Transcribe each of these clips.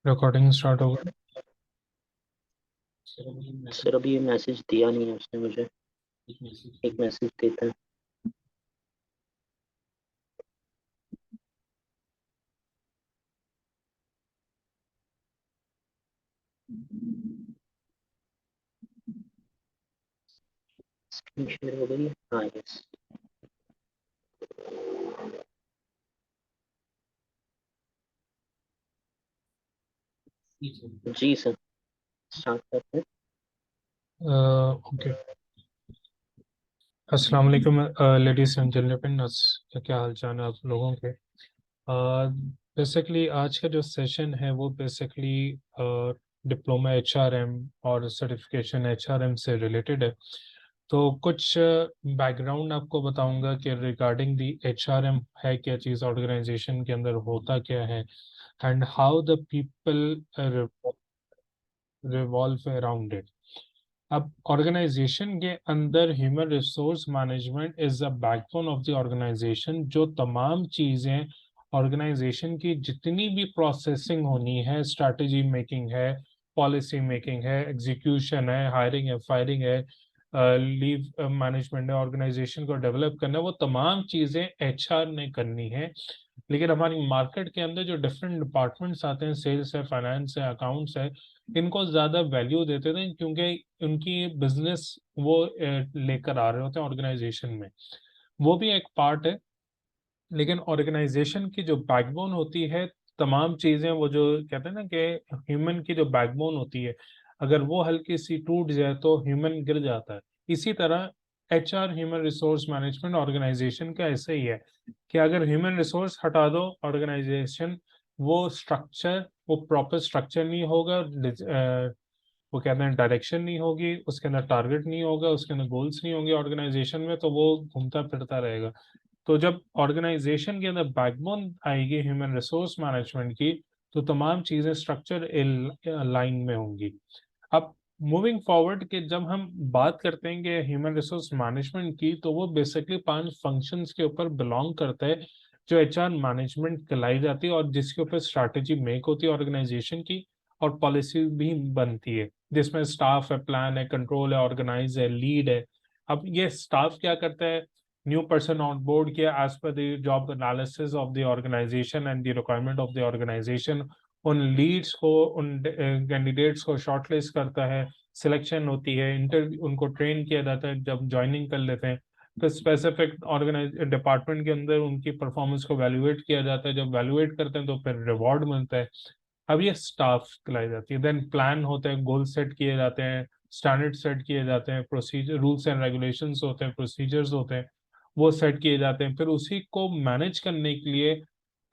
Recording start हो गई। Sir अभी ये मैसेज दिया नहीं है उसने मुझे। एक मैसेज देता है। स्क्रीन शेयर हो गई है। हाँ यस। जी सर, स्टार्ट करते हैं। ओके। अस्सलाम वालेकुम लेडीज एंड जेंटलमैन, क्या हाल चाल है आप लोगों के। बेसिकली आज का जो सेशन है वो बेसिकली डिप्लोमा एचआरएम और सर्टिफिकेशन एचआरएम से रिलेटेड है। तो कुछ बैकग्राउंड आपको बताऊंगा कि रिगार्डिंग दी एचआरएम है क्या चीज़, ऑर्गेनाइजेशन के अंदर होता क्या है, and how the people revolve around it. अब ऑर्गेनाइजेशन के अंदर human resource management is the backbone of the organisation. जो तमाम चीजें ऑर्गेनाइजेशन की जितनी भी प्रोसेसिंग होनी है, स्ट्रैटेजी मेकिंग है, पॉलिसी मेकिंग है, एग्जीक्यूशन है, हायरिंग है, फायरिंग है, लीव मैनेजमेंट है, ऑर्गेनाइजेशन को डेवलप करना है, वो तमाम चीजें एचआर ने करनी है। लेकिन हमारी मार्केट के अंदर जो डिफरेंट डिपार्टमेंट्स आते हैं, सेल्स है, फाइनेंस है, अकाउंट्स है, इनको ज्यादा वैल्यू देते थे क्योंकि उनकी बिजनेस वो लेकर आ रहे होते हैं ऑर्गेनाइजेशन में। वो भी एक पार्ट है, लेकिन ऑर्गेनाइजेशन की जो बैकबोन होती है, तमाम चीजें, वो जो कहते हैं ना कि ह्यूमन की जो बैकबोन होती है, अगर वो हल्की सी टूट जाए तो ह्यूमन गिर जाता है। इसी तरह HR, human resource management organisation का ऐसे ही है कि अगर ह्यूमन रिसोर्स हटा दो ऑर्गेनाइजेशन, वो स्ट्रक्चर, वो प्रॉपर स्ट्रक्चर नहीं होगा, वो कहते हैं डायरेक्शन नहीं होगी, उसके अंदर टारगेट नहीं होगा, उसके अंदर गोल्स नहीं होंगे ऑर्गेनाइजेशन में, तो वो घूमता फिरता रहेगा। तो जब ऑर्गेनाइजेशन के अंदर बैकबोन आएगी ह्यूमन रिसोर्स मैनेजमेंट की, तो तमाम चीजें स्ट्रक्चर लाइन में होंगी। अब मूविंग फॉरवर्ड के जब हम बात करते हैं कि ह्यूमन रिसोर्स मैनेजमेंट की, तो वो बेसिकली 5 फंक्शंस के ऊपर बिलोंग करता है जो एचआर मैनेजमेंट कहलाई जाती है, और जिसके ऊपर स्ट्रैटेजी मेक होती है ऑर्गेनाइजेशन की, और पॉलिसी भी बनती है, जिसमें स्टाफ है, प्लान है, कंट्रोल है, ऑर्गेनाइज है, लीड है। अब ये स्टाफ क्या करता है? न्यू पर्सन ऑन बोर्ड किया as per the job analysis of the organisation and the requirement of the organisation, उन लीड्स को, उन कैंडिडेट्स को शॉर्टलिस्ट करता है, सिलेक्शन होती है, इंटरव्यू, उनको ट्रेन किया जाता है जब ज्वाइनिंग कर लेते हैं, फिर स्पेसिफिक ऑर्गेनाइज डिपार्टमेंट के अंदर उनकी परफॉर्मेंस को वैल्यूएट किया जाता है, जब वैल्यूएट करते हैं तो फिर रिवॉर्ड मिलता है। अब ये स्टाफ कहलाई जाती है। देन प्लान होते हैं, गोल सेट किए जाते हैं, स्टैंडर्ड सेट किए जाते हैं, प्रोसीजर, रूल्स एंड रेगुलेशंस होते हैं, प्रोसीजर्स होते हैं, वो सेट किए जाते हैं। फिर उसी को मैनेज करने के लिए,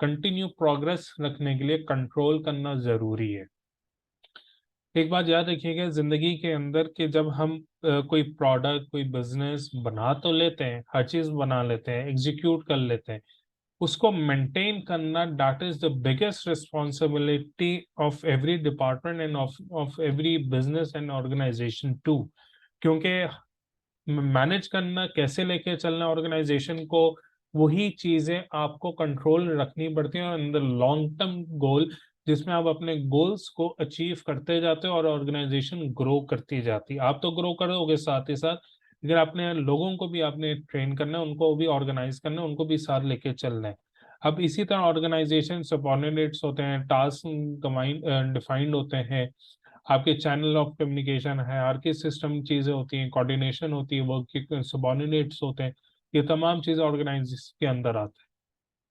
कंटिन्यू प्रोग्रेस रखने के लिए कंट्रोल करना जरूरी है। एक बात याद रखिएगा जिंदगी के अंदर कि जब हम कोई प्रोडक्ट, कोई बिजनेस बना तो लेते हैं, हर चीज बना लेते हैं, एग्जीक्यूट कर लेते हैं, उसको मेंटेन करना, that is the biggest responsibility of every department and of every business and organisation too. क्योंकि मैनेज करना, कैसे लेके चलना ऑर्गेनाइजेशन को, वही चीजें आपको कंट्रोल रखनी पड़ती हैं, और in the long term goal, जिसमें आप अपने गोल्स को अचीव करते जाते हो और ऑर्गेनाइजेशन ग्रो करती जाती है। आप तो ग्रो करोगे साथ ही साथ, लेकिन अपने लोगों को भी आपने ट्रेन करना है, उनको भी ऑर्गेनाइज करना है, उनको भी साथ लेके चलना है। अब इसी तरह ऑर्गेनाइजेशन सबऑर्डिनेट्स होते हैं, टास्क डिफाइंड होते हैं, आपके चैनल ऑफ कम्युनिकेशन है, हायरार्की सिस्टम चीजें होती हैं, कोऑर्डिनेशन होती है, वर्क के सबऑर्डिनेट्स होते हैं, ये तमाम चीजें ऑर्गेनाइज के अंदर आते हैं।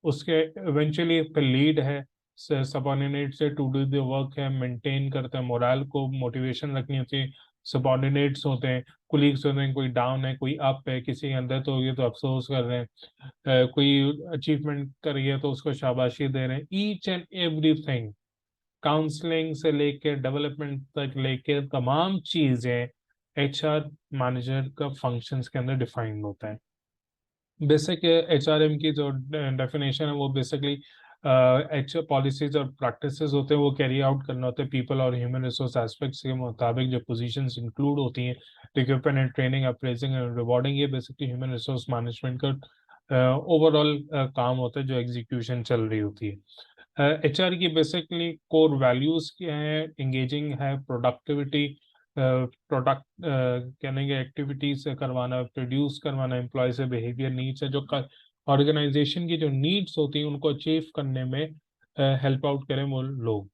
उसके इवेंचुअली फिर लीड है, सबऑर्डिनेट से टू डू द वर्क है, मेंटेन करते हैं, मोरल को मोटिवेशन रखनी होती है। सबऑर्डिनेट्स होते हैं, कुलीग्स होते हैं, कोई डाउन है, कोई अप है, किसी के अंदर तो ये तो अफसोस कर रहे हैं, कोई अचीवमेंट करी है तो उसको शाबाशी दे रहे हैं। ईच एंड एवरीथिंग, काउंसलिंग से लेके डेवलपमेंट तक लेके तमाम चीजें एचआर मैनेजर का फंक्शंस के अंदर डिफाइंड होता है। बेसिक एचआरएम की जो डेफिनेशन है वो बेसिकली एच पॉलिसीज और प्रैक्टिसेस होते हैं, वो कैरी आउट करना होता है पीपल और ह्यूमन रिसोर्स एस्पेक्ट्स के मुताबिक। जो पोजीशंस इंक्लूड होती हैं, recruitment and training, appraising and rewarding, ये बेसिकली ह्यूमन रिसोर्स मैनेजमेंट का ओवरऑल काम होता है जो एग्जीक्यूशन चल रही होती है। एचआर की बेसिकली कोर वैल्यूज क्या है? एंगेजिंग है, प्रोडक्टिविटी, प्रोडक्ट कहने के एक्टिविटीज से करवाना, प्रोड्यूस करवाना, एम्प्लॉय से बिहेवियर नीड्स है जो ऑर्गेनाइजेशन की जो नीड्स होती हैं उनको अचीव करने में हेल्प आउट करें वो लोग।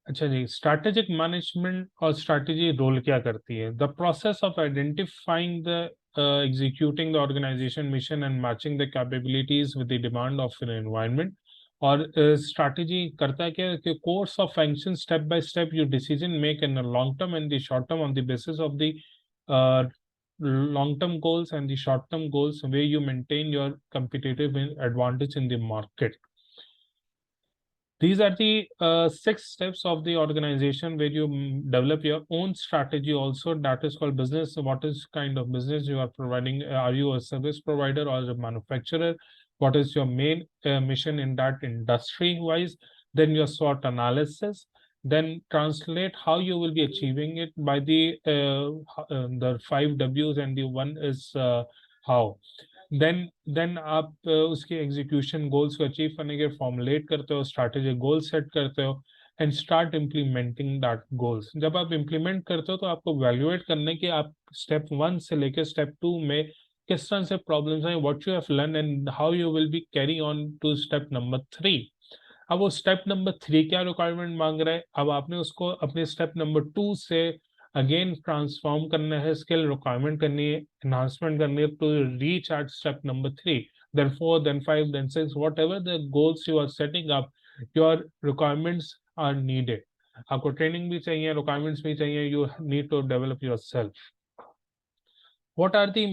अच्छा जी, स्ट्रैटेजिक मैनेजमेंट और स्ट्रैटेजी रोल क्या करती है? The process of identifying the executing the organisation mission and matching the capabilities with the demand of an environment. और स्ट्रैटेजी करता क्या है कि course of action, step by step you decision make in long term and the short term on the basis of the long term goals and the short term goals where you maintain your competitive advantage in the market. These are the 6 steps of the organization where you develop your own strategy also. That is called business. So what is kind of business you are providing? Are you a service provider or a manufacturer? What is your main mission in that industry wise? Then your SWOT analysis. Then translate how you will be achieving it by the 5 W's, and the one is how. Then आप उसके execution goals को achieve करने के formulate करते हो, strategic goal set करते हो and start implementing that goals. जब आप इम्प्लीमेंट करते हो तो आपको वैल्यूएट करने के आप स्टेप 1 से लेकर स्टेप 2 में किस तरह से प्रॉब्लम्स हैं, what you have learn and how you will be carry on to step number 3। अब वो स्टेप नंबर 3 क्या रिक्वायरमेंट मांग रहा है, अब आपने उसको अपने स्टेप नंबर 2 से अगेन ट्रांसफॉर्म करना है, स्किल रिक्वायरमेंट करनी है, एनहांसमेंट करनी है to reach at step number 3, then 4, then 5, then 6, whatever the goals you are setting up, your requirements are needed. आपको ट्रेनिंग भी चाहिए, रिक्वायरमेंट्स भी चाहिए, you need to develop yourself. What are the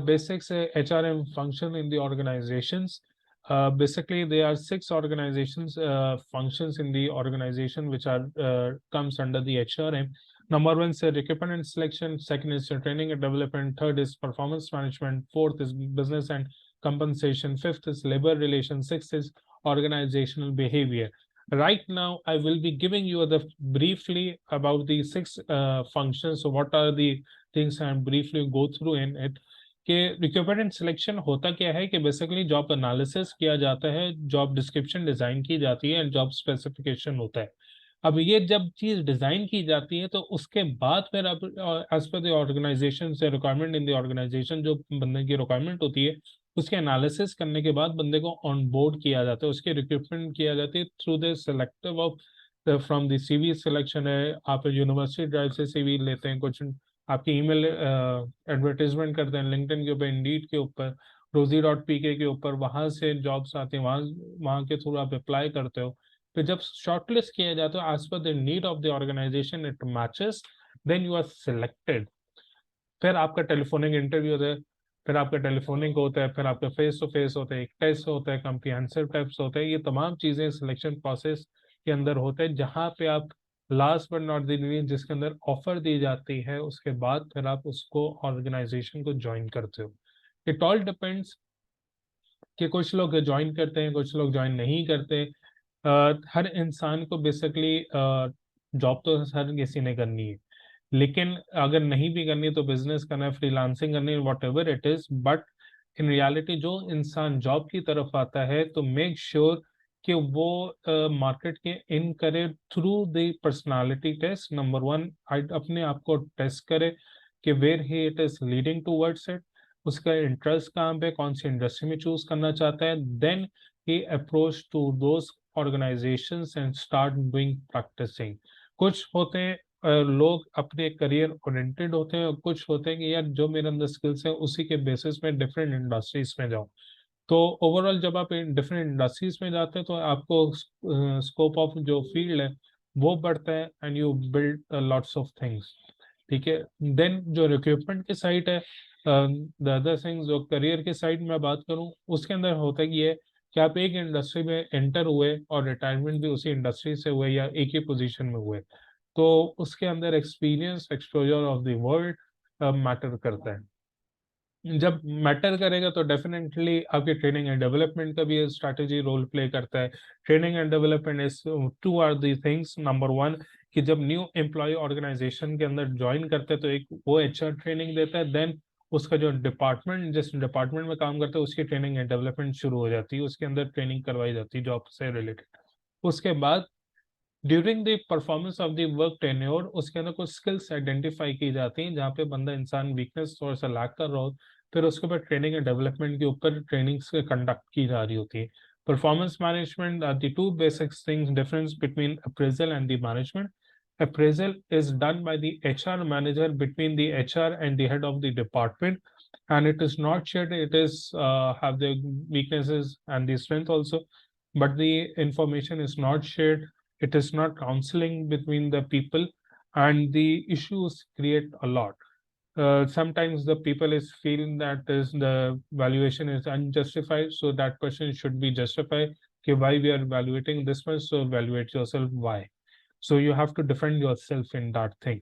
basics HRM function in the organizations? Basically, there are 6 organizations functions in the organization which are comes under the HRM. Number 1 is recruitment and selection. Second is training and development. Third is performance management. Fourth is business and compensation. Fifth is labor relations. Sixth is organizational behavior. Right now, I will be giving you the briefly about the 6 functions. So, what are the things and briefly go through in it? कि recruitment and selection होता क्या है कि basically job analysis किया जाता है, job description design की जाती है एंड जॉब स्पेसिफिकेशन होता है। अब ये जब चीज डिजाइन की जाती है तो उसके बाद फिर अब एज पर द ऑर्गेनाइजेशन से रिक्वायरमेंट इन द ऑर्गेनाइजेशन जो बंदे की रिक्वायरमेंट होती है उसके एनालिसिस करने के बाद बंदे को ऑन बोर्ड किया जाता है, उसकी रिक्रूटमेंट किया जाती है through the selective of from the CV selection है। आप यूनिवर्सिटी ड्राइव से सीवी लेते हैं, कुछ आपकी ईमेल एडवर्टीजमेंट करते हैं लिंक्डइन के ऊपर, इंडीड के ऊपर, rosie.pk के ऊपर, वहां से जॉब्स आते हैं, वहां के थ्रू आप अप्लाई करते हो। फिर जब शॉर्टलिस्ट किया जाता है as per the need of the organisation it matches, then you are selected. फिर आपका टेलीफोनिक इंटरव्यू होता है, फिर आपका टेलीफोनिक होता है, फिर आपका फेस टू फेस होता है, एक टेस्ट होता है, कॉम्प्रिहेंसिव टेस्ट होता है। ये तमाम चीजें सिलेक्शन प्रोसेस के अंदर होते हैं जहाँ पे आप last but not the least जिसके अंदर ऑफर दी जाती है उसके बाद फिर आप उसको ऑर्गेनाइजेशन को ज्वाइन करते हो। इट ऑल डिपेंड्स कि कुछ लोग ज्वाइन करते हैं, कुछ लोग ज्वाइन नहीं करते। हर इंसान को बेसिकली जॉब तो हर किसी ने करनी है, लेकिन अगर नहीं भी करनी तो बिजनेस करना है, फ्रीलांसिंग करनी है, what ever it is. But in reality जो इंसान जॉब की तरफ आता है तो मेक श्योर कि वो मार्केट के इन करे through the personality test. Number 1 अपने आप को टेस्ट करे कि where he it is leading towards it, उसका इंटरेस्ट कहाँ पे, कौन सी इंडस्ट्री में चूज करना चाहता है। Then he approach to those organisations and start doing practising. कुछ होते हैं लोग अपने करियर ओरिएंटेड होते हैं और कुछ होते हैं कि यार जो मेरे अंदर स्किल्स हैं उसी के बेसिस में डिफरेंट इंडस्ट्रीज में जाऊं। तो ओवरऑल जब आप डिफरेंट इंडस्ट्रीज में जाते हैं तो आपको स्कोप ऑफ जो फील्ड है वो बढ़ता है and you build lots of things. ठीक है, देन जो रिक्रूटमेंट की साइड है, द अदर थिंग्स जो करियर के साइड में बात करूं उसके अंदर होता है ये कि आप एक इंडस्ट्री में एंटर हुए और रिटायरमेंट भी उसी इंडस्ट्री से हुए या एक ही पोजीशन में हुए, तो उसके अंदर experience, exposure of the world matter करता है। जब मैटर करेगा तो डेफिनेटली आपके ट्रेनिंग एंड डेवलपमेंट का भी स्ट्रैटेजी रोल प्ले करता है। Training and development is two are the things. Number 1 कि जब न्यू एम्प्लॉय ऑर्गेनाइजेशन के अंदर ज्वाइन करते हैं तो एक वो HR ट्रेनिंग देता है, देन उसका जो डिपार्टमेंट, जिस डिपार्टमेंट में काम करता है उसकी ट्रेनिंग एंड डेवलपमेंट शुरू हो जाती है, उसके अंदर ट्रेनिंग करवाई जाती है जॉब से रिलेटेड। उसके बाद during the performance of the work tenure उसके अंदर कुछ स्किल्स आइडेंटिफाई की जाती हैं जहाँ पे बंदा इंसान वीकनेस थोड़ा सा लैक कर रहा हो, फिर उसके ऊपर ट्रेनिंग एंड डेवलपमेंट के ऊपर ट्रेनिंग्स कंडक्ट की जा रही होती है। Performance management are the two basic things difference between appraisal and the management. Appraisal is done by the HR manager between the HR and the head of the department, and it is not shared. It is have the weaknesses and the strength also, but the information is not shared. It is not counseling between the people, and the issues create a lot. Sometimes the people is feeling that is the valuation is unjustified, so that person should be justified. Okay, why we are evaluating this much? So evaluate yourself why. So you have to defend yourself in that thing.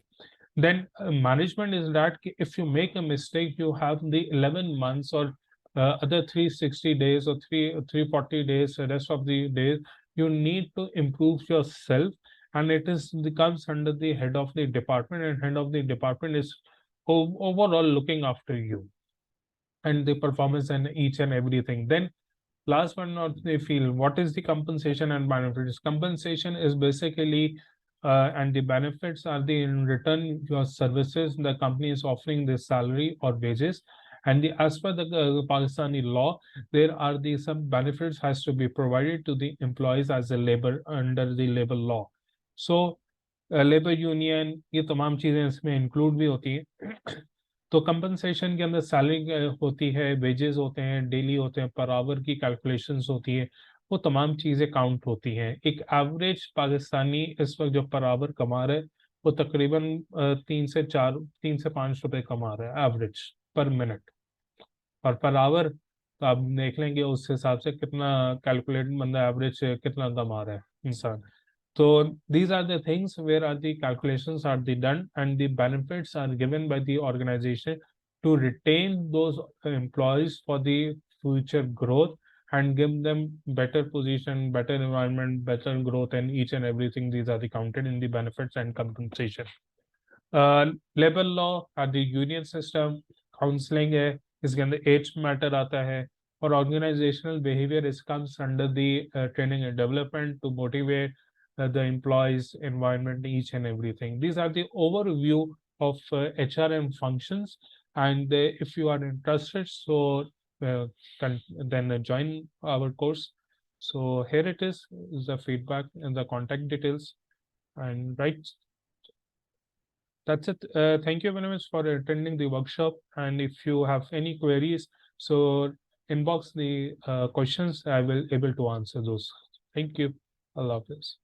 Then management is that if you make a mistake, you have the 11 months or other 360 days or 340 days, the rest of the days, you need to improve yourself. And it is comes under the head of the department, and head of the department is overall looking after you and the performance and each and everything. Then last but not they feel what is the compensation and benefits. Compensation is basically and the benefits are the in return your services the company is offering the salary or wages, and the as per the Pakistani law there are the some benefits has to be provided to the employees as a labor under the labor law. So labour union ये तमाम चीज़ें इसमें include भी होती हैं। तो compensation के अंदर सैलरी होती है, वेजेस होते हैं, डेली होते हैं, पर आवर की कैलकुलेशंस होती है, वो तमाम चीज़ें काउंट होती हैं। एक एवरेज पाकिस्तानी इस वक्त जो पर आवर कमा रहा है वो तकरीबन 3 से 5 रुपए कमा रहा है एवरेज पर मिनट, और पर आवर तो आप देख लेंगे उस हिसाब से कितना कैलकुलेट बंदा एवरेज कितना कमा रहा है इंसान। So these are the things where are the calculations are the done and the benefits are given by the organization to retain those employees for the future growth and give them better position, better environment, better growth, and each and everything. These are the counted in the benefits and compensation. Labor law are the union system, counseling है, इसके अंदर age matter आता है, और organizational behavior is comes under the training and development to motivate the employees, environment, each and everything. These are the overview of HRM functions, and if you are interested, so then join our course. So here it is the feedback and the contact details, and right. That's it. Thank you very much for attending the workshop. And if you have any queries, so inbox the questions. I will able to answer those. Thank you. Allah Hafiz.